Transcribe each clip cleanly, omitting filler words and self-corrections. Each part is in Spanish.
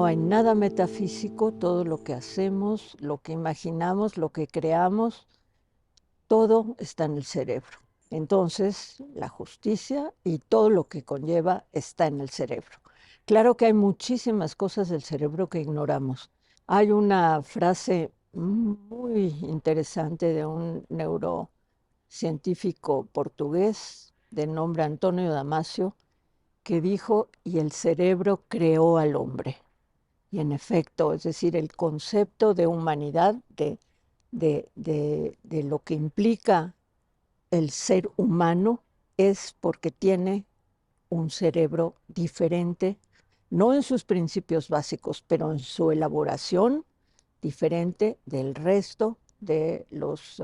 hay nada metafísico, todo lo que hacemos, lo que imaginamos, lo que creamos, todo está en el cerebro. Entonces, la justicia y todo lo que conlleva está en el cerebro. Claro que hay muchísimas cosas del cerebro que ignoramos. Hay una frase muy interesante de un neurocientífico portugués de nombre Antonio Damasio, que dijo: y el cerebro creó al hombre. Y en efecto, es decir, el concepto de humanidad, de lo que implica el ser humano, es porque tiene un cerebro diferente, no en sus principios básicos, pero en su elaboración diferente del resto de los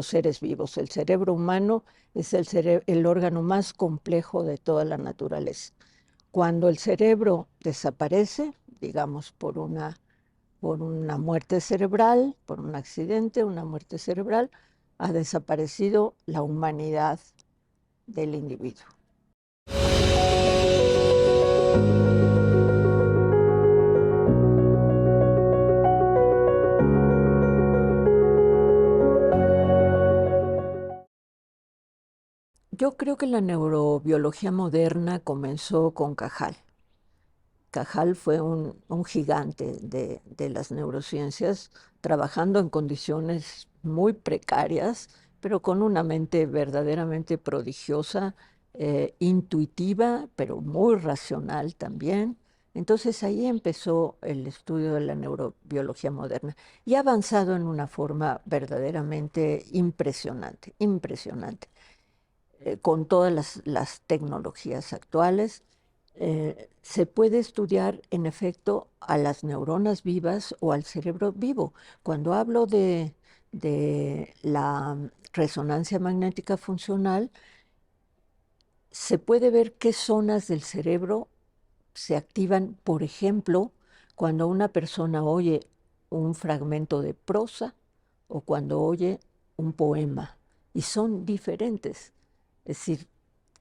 seres vivos. El cerebro humano es el órgano más complejo de toda la naturaleza. Cuando el cerebro desaparece, digamos por una muerte cerebral, por un accidente, una muerte cerebral, ha desaparecido la humanidad del individuo. Yo creo que la neurobiología moderna comenzó con Cajal. Cajal fue un gigante de las neurociencias, trabajando en condiciones muy precarias, pero con una mente verdaderamente prodigiosa, intuitiva, pero muy racional también. Entonces ahí empezó el estudio de la neurobiología moderna y ha avanzado en una forma verdaderamente impresionante, impresionante, con todas las tecnologías actuales. Se puede estudiar, en efecto, a las neuronas vivas o al cerebro vivo. Cuando hablo de la resonancia magnética funcional, se puede ver qué zonas del cerebro se activan, por ejemplo, cuando una persona oye un fragmento de prosa o cuando oye un poema, y son diferentes. Es decir,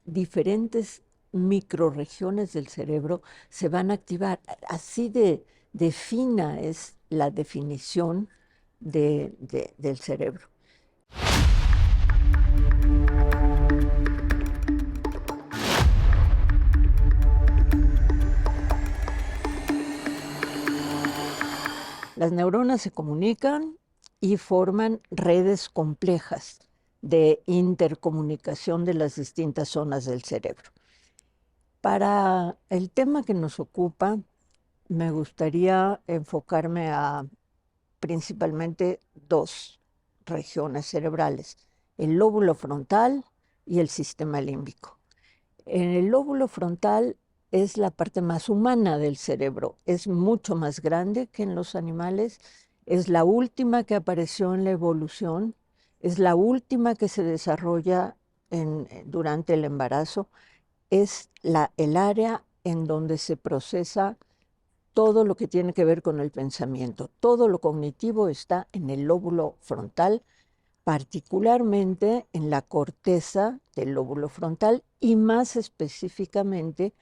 diferentes microrregiones del cerebro se van a activar. Así de fina es la definición del cerebro. Las neuronas se comunican y forman redes complejas de intercomunicación de las distintas zonas del cerebro. Para el tema que nos ocupa, me gustaría enfocarme a principalmente dos regiones cerebrales: el lóbulo frontal y el sistema límbico. En el lóbulo frontal es la parte más humana del cerebro, es mucho más grande que en los animales, es la última que apareció en la evolución, es la última que se desarrolla durante el embarazo, es el área en donde se procesa todo lo que tiene que ver con el pensamiento. Todo lo cognitivo está en el lóbulo frontal, particularmente en la corteza del lóbulo frontal y más específicamente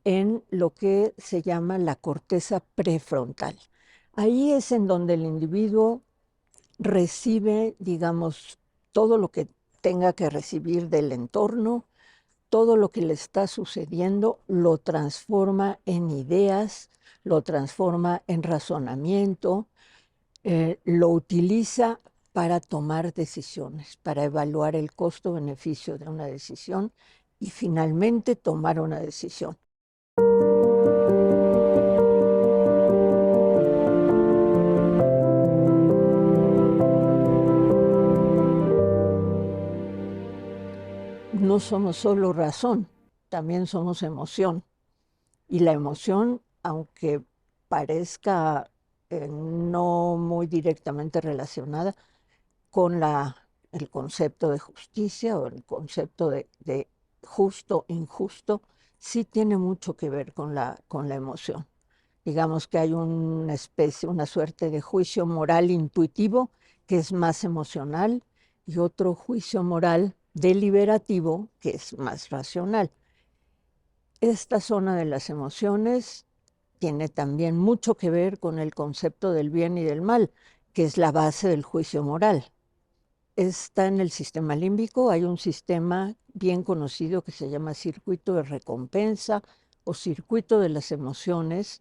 en lo que se llama la corteza prefrontal. Ahí es en donde el individuo recibe, digamos, todo lo que tenga que recibir del entorno, todo lo que le está sucediendo, lo transforma en ideas, lo transforma en razonamiento, lo utiliza para tomar decisiones, para evaluar el costo-beneficio de una decisión y finalmente tomar una decisión. No somos solo razón, también somos emoción. Y la emoción, aunque parezca no muy directamente relacionada con el concepto de justicia o el concepto de justo, injusto, sí tiene mucho que ver con la emoción. Digamos que hay una suerte de juicio moral intuitivo que es más emocional y otro juicio moral deliberativo que es más racional. Esta zona de las emociones tiene también mucho que ver con el concepto del bien y del mal, que es la base del juicio moral. Está en el sistema límbico, hay un sistema bien conocido que se llama circuito de recompensa o circuito de las emociones,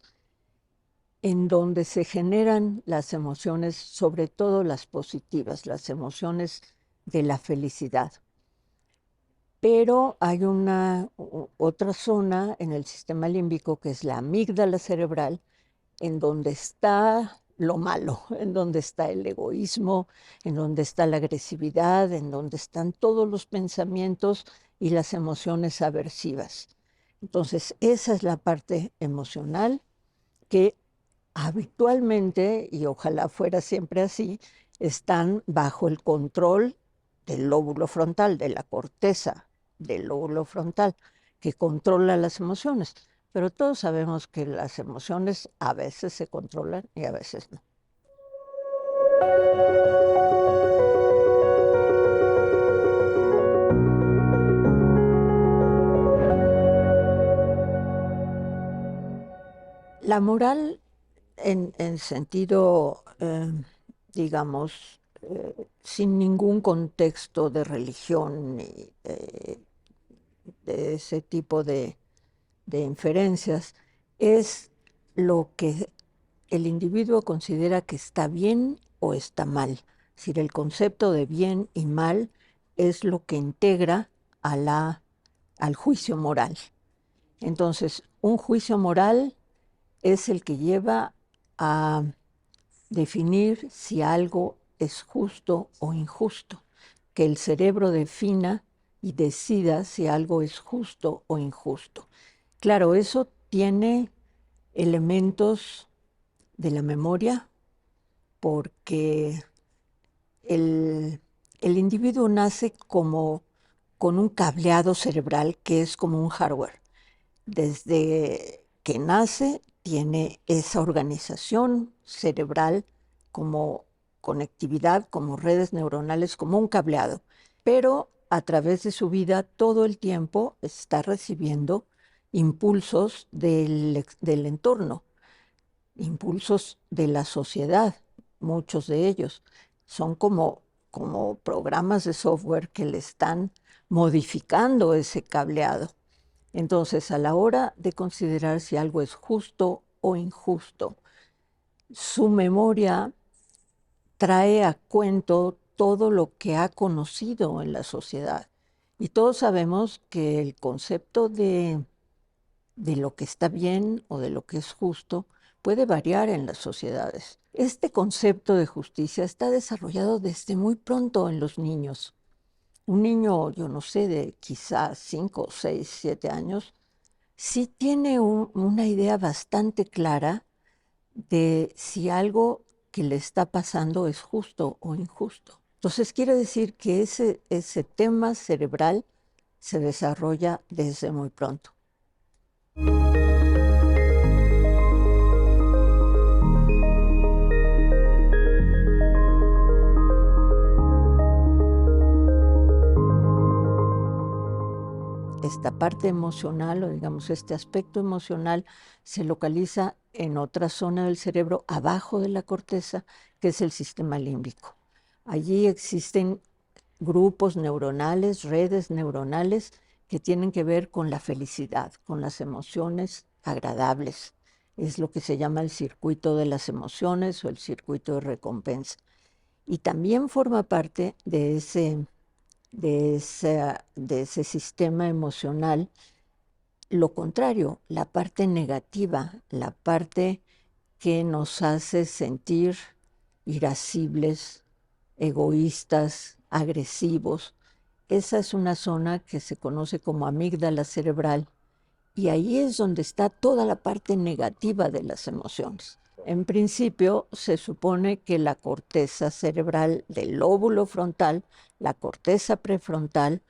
en donde se generan las emociones, sobre todo las positivas, las emociones de la felicidad. Pero hay otra zona en el sistema límbico, que es la amígdala cerebral, en donde está lo malo, en donde está el egoísmo, en donde está la agresividad, en donde están todos los pensamientos y las emociones aversivas. Entonces, esa es la parte emocional que habitualmente, y ojalá fuera siempre así, están bajo el control del lóbulo frontal, de la corteza del lóbulo frontal, que controla las emociones. Pero todos sabemos que las emociones a veces se controlan y a veces no. La moral en sentido, digamos, sin ningún contexto de religión ni de ese tipo de inferencias, es lo que el individuo considera que está bien o está mal. Es decir, el concepto de bien y mal es lo que integra al juicio moral. Entonces, un juicio moral es el que lleva a definir si algo es justo o injusto, que el cerebro defina y decida si algo es justo o injusto. Claro, eso tiene elementos de la memoria, porque el individuo nace como con un cableado cerebral que es como un hardware. Desde que nace tiene esa organización cerebral como conectividad, como redes neuronales, como un cableado. Pero a través de su vida todo el tiempo está recibiendo impulsos del entorno, impulsos de la sociedad, muchos de ellos. Son como programas de software que le están modificando ese cableado. Entonces, a la hora de considerar si algo es justo o injusto, su memoria trae a cuento todo lo que ha conocido en la sociedad. Y todos sabemos que el concepto de lo que está bien o de lo que es justo puede variar en las sociedades. Este concepto de justicia está desarrollado desde muy pronto en los niños. Un niño, yo no sé, de quizás 5, 6, 7 años, sí tiene una idea bastante clara de si algo que le está pasando es justo o injusto. Entonces quiere decir que ese tema cerebral se desarrolla desde muy pronto. Esta parte emocional, o digamos este aspecto emocional, se localiza en otra zona del cerebro abajo de la corteza, que es el sistema límbico. Allí existen grupos neuronales, redes neuronales que tienen que ver con la felicidad, con las emociones agradables. Es lo que se llama el circuito de las emociones o el circuito de recompensa. Y también forma parte de ese sistema emocional lo contrario, la parte negativa, la parte que nos hace sentir irascibles, egoístas, agresivos. Esa es una zona que se conoce como amígdala cerebral, y ahí es donde está toda la parte negativa de las emociones. En principio, se supone que la corteza cerebral del lóbulo frontal, la corteza prefrontal,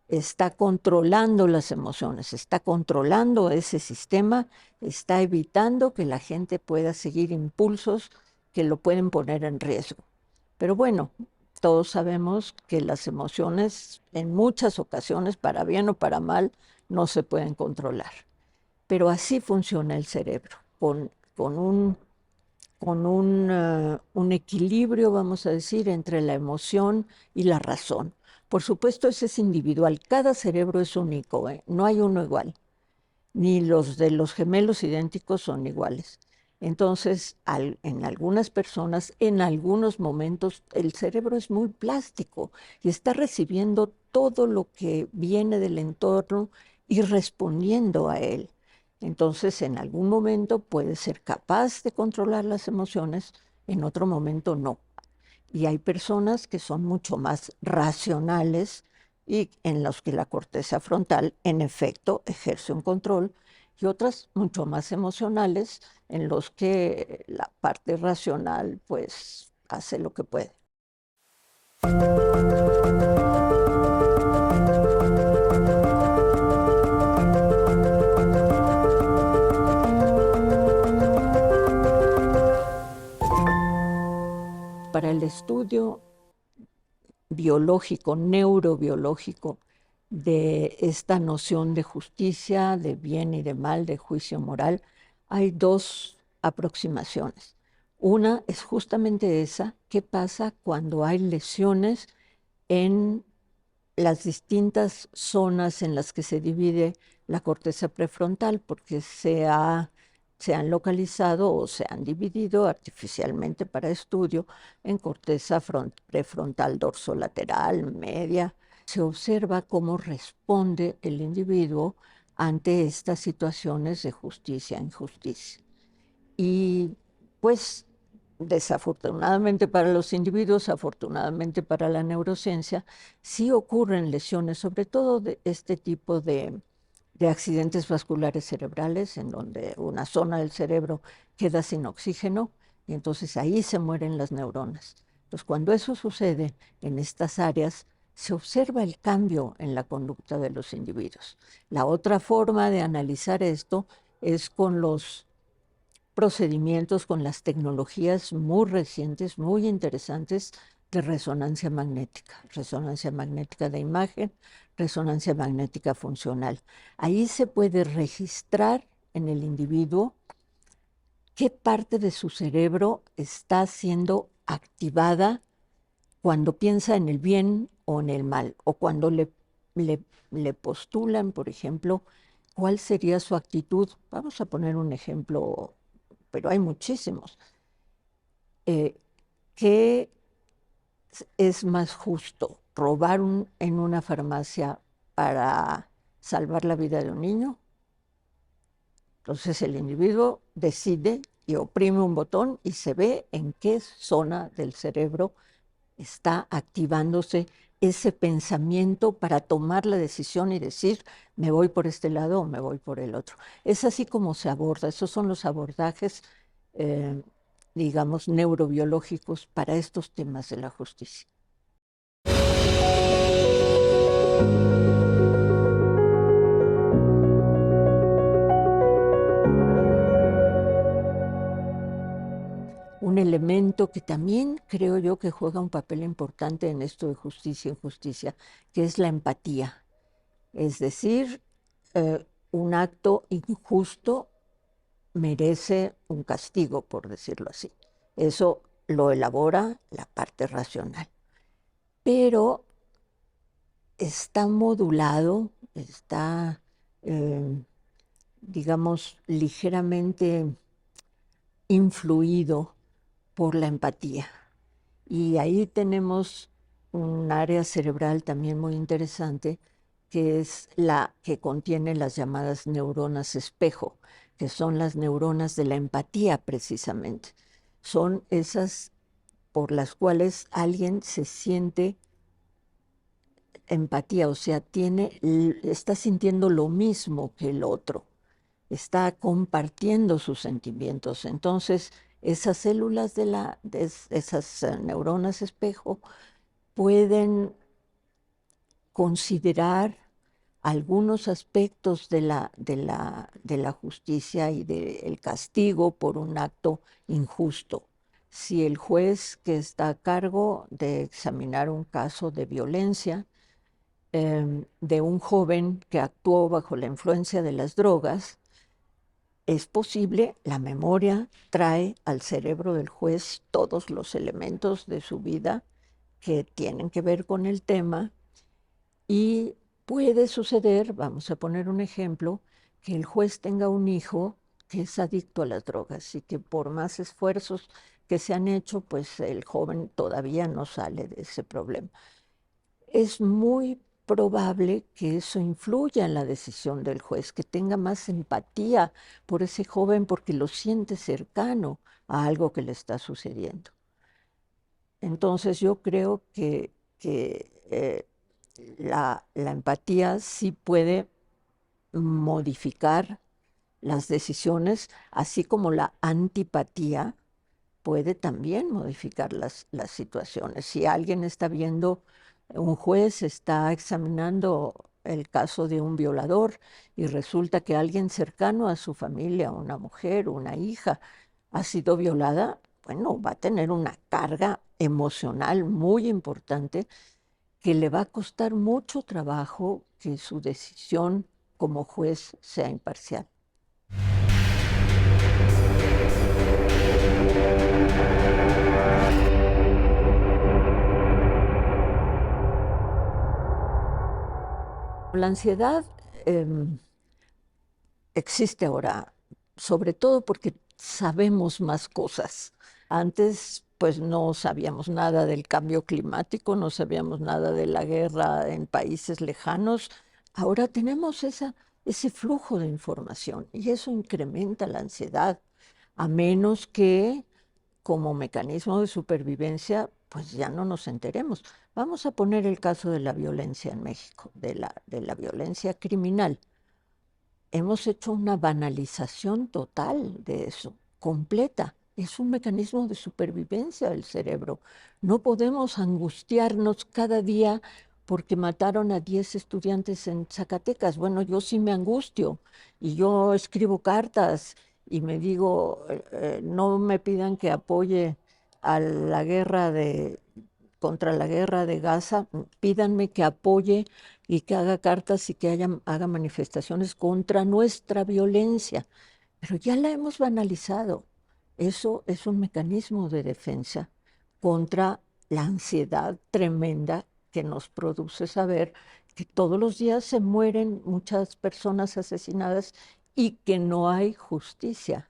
está controlando las emociones, está controlando ese sistema, está evitando que la gente pueda seguir impulsos que lo pueden poner en riesgo. Pero bueno, todos sabemos que las emociones en muchas ocasiones, para bien o para mal, no se pueden controlar. Pero así funciona el cerebro. con un equilibrio, vamos a decir, entre la emoción y la razón. Por supuesto, ese es individual. Cada cerebro es único, ¿eh? No hay uno igual, ni los de los gemelos idénticos son iguales. Entonces, en algunas personas, en algunos momentos, el cerebro es muy plástico y está recibiendo todo lo que viene del entorno y respondiendo a él. Entonces, en algún momento puede ser capaz de controlar las emociones, en otro momento no. Y hay personas que son mucho más racionales y en los que la corteza frontal, en efecto, ejerce un control, y otras mucho más emocionales, en los que la parte racional, pues, hace lo que puede. Para el estudio biológico, neurobiológico, de esta noción de justicia, de bien y de mal, de juicio moral, hay dos aproximaciones. Una es justamente esa: ¿qué pasa cuando hay lesiones en las distintas zonas en las que se divide la corteza prefrontal? Porque se han localizado o se han dividido artificialmente para estudio en corteza prefrontal dorsolateral, media. Se observa cómo responde el individuo ante estas situaciones de justicia e injusticia. Y pues desafortunadamente para los individuos, afortunadamente para la neurociencia, sí ocurren lesiones, sobre todo de este tipo de accidentes vasculares cerebrales, en donde una zona del cerebro queda sin oxígeno y entonces ahí se mueren las neuronas. Entonces, cuando eso sucede en estas áreas, se observa el cambio en la conducta de los individuos. La otra forma de analizar esto es con los procedimientos, con las tecnologías muy recientes, muy interesantes, de resonancia magnética de imagen, resonancia magnética funcional. Ahí se puede registrar en el individuo qué parte de su cerebro está siendo activada cuando piensa en el bien o en el mal, o cuando le postulan, por ejemplo, cuál sería su actitud. Vamos a poner un ejemplo, pero hay muchísimos. ¿Qué es más justo? ¿Robar en una farmacia para salvar la vida de un niño? Entonces el individuo decide y oprime un botón y se ve en qué zona del cerebro está activándose ese pensamiento para tomar la decisión y decir, me voy por este lado o me voy por el otro. Es así como se aborda. Esos son los abordajes, eh, digamos, neurobiológicos para estos temas de la justicia. Un elemento que también creo yo que juega un papel importante en esto de justicia e injusticia, que es la empatía. Es decir, un acto injusto merece un castigo, por decirlo así. Eso lo elabora la parte racional. Pero está modulado, está, digamos, ligeramente influido por la empatía. Y ahí tenemos un área cerebral también muy interesante, que es la que contiene las llamadas neuronas espejo, que son las neuronas de la empatía precisamente. Son esas por las cuales alguien se siente empatía, o sea, está sintiendo lo mismo que el otro, está compartiendo sus sentimientos. Entonces, esas células de esas neuronas espejo pueden considerar algunos aspectos de la justicia y del castigo por un acto injusto. Si el juez que está a cargo de examinar un caso de violencia de un joven que actuó bajo la influencia de las drogas, Es posible, la memoria trae al cerebro del juez todos los elementos de su vida que tienen que ver con el tema y puede suceder, vamos a poner un ejemplo, que el juez tenga un hijo que es adicto a las drogas y que por más esfuerzos que se han hecho, pues el joven todavía no sale de ese problema. Es muy probable que eso influya en la decisión del juez, que tenga más empatía por ese joven porque lo siente cercano a algo que le está sucediendo. Entonces yo creo que la empatía sí puede modificar las decisiones, así como la antipatía puede también modificar las situaciones. Si alguien está viendo, un juez está examinando el caso de un violador y resulta que alguien cercano a su familia, una mujer, una hija, ha sido violada, bueno, va a tener una carga emocional muy importante que le va a costar mucho trabajo que su decisión como juez sea imparcial. La ansiedad existe ahora, sobre todo porque sabemos más cosas. Antes, pues no sabíamos nada del cambio climático, no sabíamos nada de la guerra en países lejanos. Ahora tenemos ese flujo de información y eso incrementa la ansiedad, a menos que como mecanismo de supervivencia, pues ya no nos enteremos. Vamos a poner el caso de la violencia en México, de la violencia criminal. Hemos hecho una banalización total de eso, completa. Es un mecanismo de supervivencia del cerebro. No podemos angustiarnos cada día porque mataron a 10 estudiantes en Zacatecas. Bueno, yo sí me angustio y yo escribo cartas y me digo, no me pidan que apoye a la guerra contra la guerra de Gaza, pídanme que apoye y que haga cartas y que haga manifestaciones contra nuestra violencia. Pero ya la hemos banalizado. Eso es un mecanismo de defensa contra la ansiedad tremenda que nos produce saber que todos los días se mueren muchas personas asesinadas y que no hay justicia,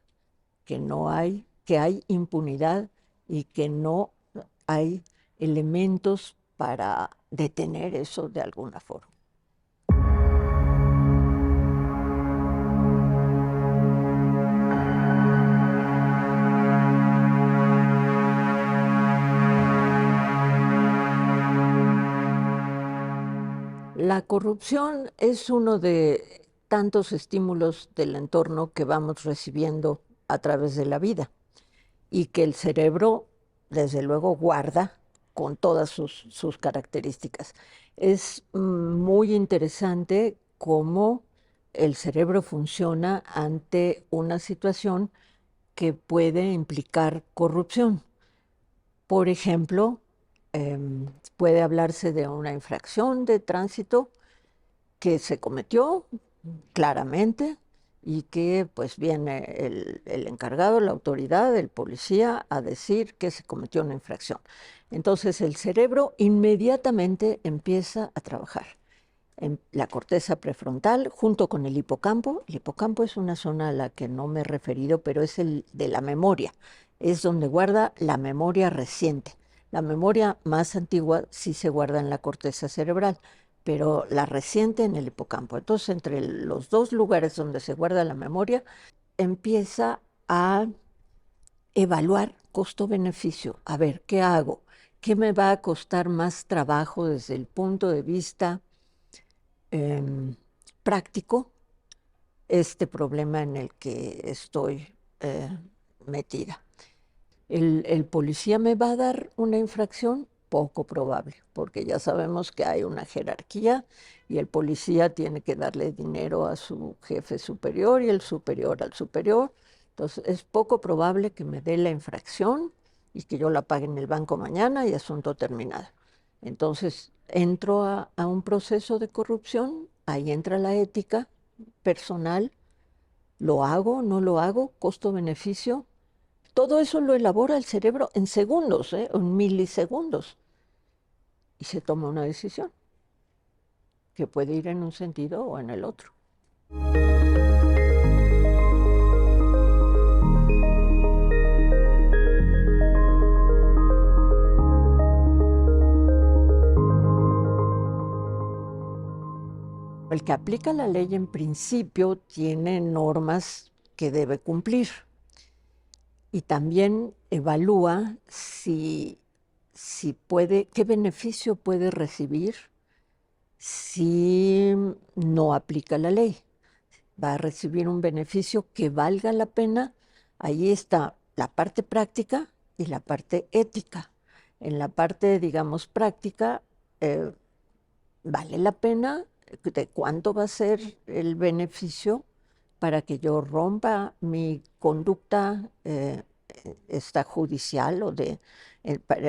que hay impunidad y que no hay elementos para detener eso de alguna forma. La corrupción es uno de tantos estímulos del entorno que vamos recibiendo a través de la vida y que el cerebro, desde luego, guarda con todas sus características. Es muy interesante cómo el cerebro funciona ante una situación que puede implicar corrupción. Por ejemplo, puede hablarse de una infracción de tránsito que se cometió claramente y que pues viene el encargado, la autoridad, el policía a decir que se cometió una infracción. Entonces el cerebro inmediatamente empieza a trabajar en la corteza prefrontal junto con el hipocampo. El hipocampo es una zona a la que no me he referido, pero es el de la memoria. Es donde guarda la memoria reciente. La memoria más antigua sí se guarda en la corteza cerebral, pero la reciente en el hipocampo. Entonces, entre los dos lugares donde se guarda la memoria, empieza a evaluar costo-beneficio. A ver, ¿qué hago? ¿Qué me va a costar más trabajo desde el punto de vista práctico este problema en el que estoy metida? ¿El policía me va a dar una infracción? Poco probable, porque ya sabemos que hay una jerarquía y el policía tiene que darle dinero a su jefe superior y el superior al superior. Entonces, es poco probable que me dé la infracción y que yo la pague en el banco mañana y asunto terminado. Entonces, entro a un proceso de corrupción, ahí entra la ética personal ¿Lo hago? ¿No lo hago? ¿Costo-beneficio? Todo eso lo elabora el cerebro en segundos, en milisegundos, y se toma una decisión que puede ir en un sentido o en el otro. El que aplica la ley en principio tiene normas que debe cumplir y también evalúa si puede, qué beneficio puede recibir si no aplica la ley. Va a recibir un beneficio que valga la pena. Ahí está la parte práctica y la parte ética. En la parte, digamos, práctica, vale la pena, de cuánto va a ser el beneficio para que yo rompa mi conducta esta judicial o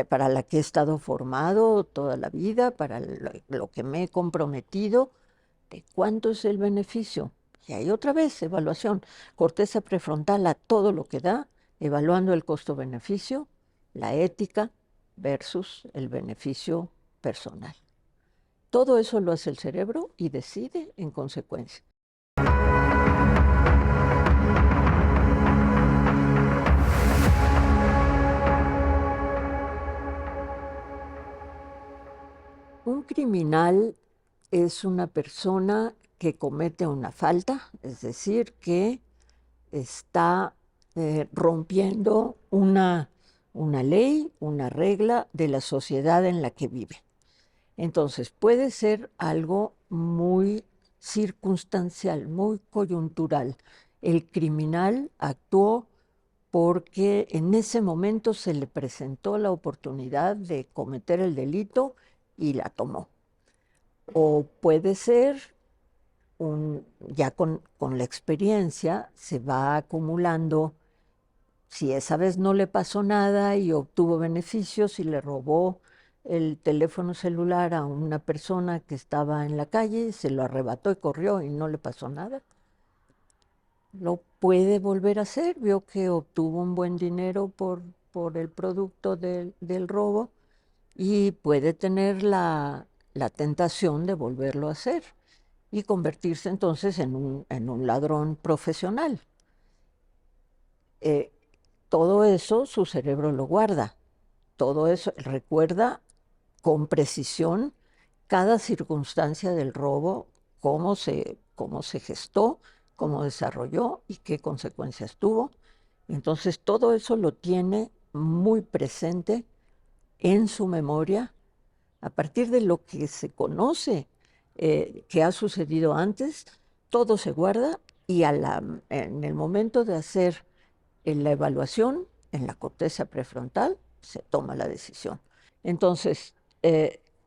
para la que he estado formado toda la vida, para lo que me he comprometido, de cuánto es el beneficio. Y ahí otra vez, evaluación, corteza prefrontal a todo lo que da, evaluando el costo-beneficio, la ética versus el beneficio personal. Todo eso lo hace el cerebro y decide en consecuencia. Un criminal es una persona que comete una falta, es decir, que está rompiendo una ley, una regla de la sociedad en la que vive. Entonces, puede ser algo muy circunstancial, muy coyuntural. El criminal actuó porque en ese momento se le presentó la oportunidad de cometer el delito y la tomó. O puede ser, ya con la experiencia, se va acumulando. Si esa vez no le pasó nada y obtuvo beneficios y le robó el teléfono celular a una persona que estaba en la calle, se lo arrebató y corrió y no le pasó nada, lo puede volver a hacer. Vio que obtuvo un buen dinero por el producto del robo y puede tener la tentación de volverlo a hacer y convertirse entonces en un ladrón profesional. Todo eso su cerebro lo guarda, todo eso recuerda con precisión cada circunstancia del robo, cómo se gestó, cómo desarrolló y qué consecuencias tuvo. Entonces todo eso lo tiene muy presente en su memoria a partir de lo que se conoce que ha sucedido antes. Todo se guarda y en el momento de hacer la evaluación en la corteza prefrontal se toma la decisión. Entonces,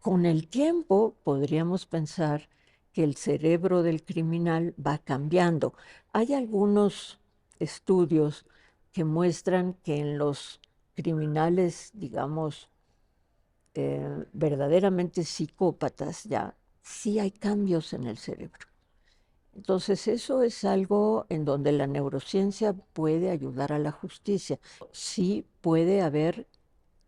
con el tiempo podríamos pensar que el cerebro del criminal va cambiando. Hay algunos estudios que muestran que en los criminales, digamos, verdaderamente psicópatas, ya sí hay cambios en el cerebro. Entonces, eso es algo en donde la neurociencia puede ayudar a la justicia. Sí puede haber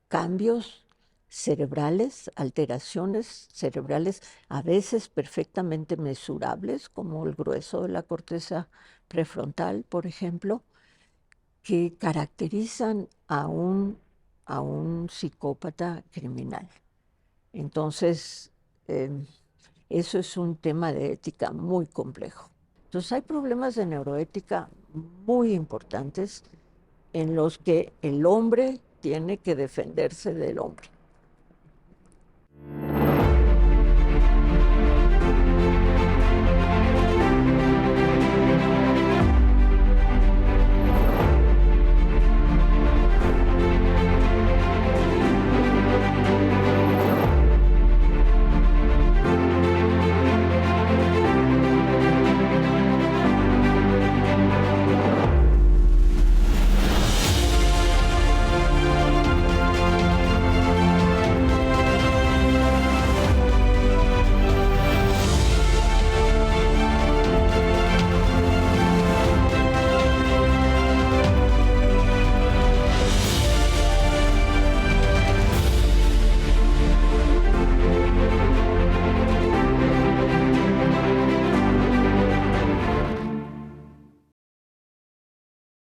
cambios cerebrales, alteraciones cerebrales, a veces perfectamente mesurables, como el grueso de la corteza prefrontal, por ejemplo, que caracterizan a un psicópata criminal. Entonces, eso es un tema de ética muy complejo. Entonces, hay problemas de neuroética muy importantes en los que el hombre tiene que defenderse del hombre.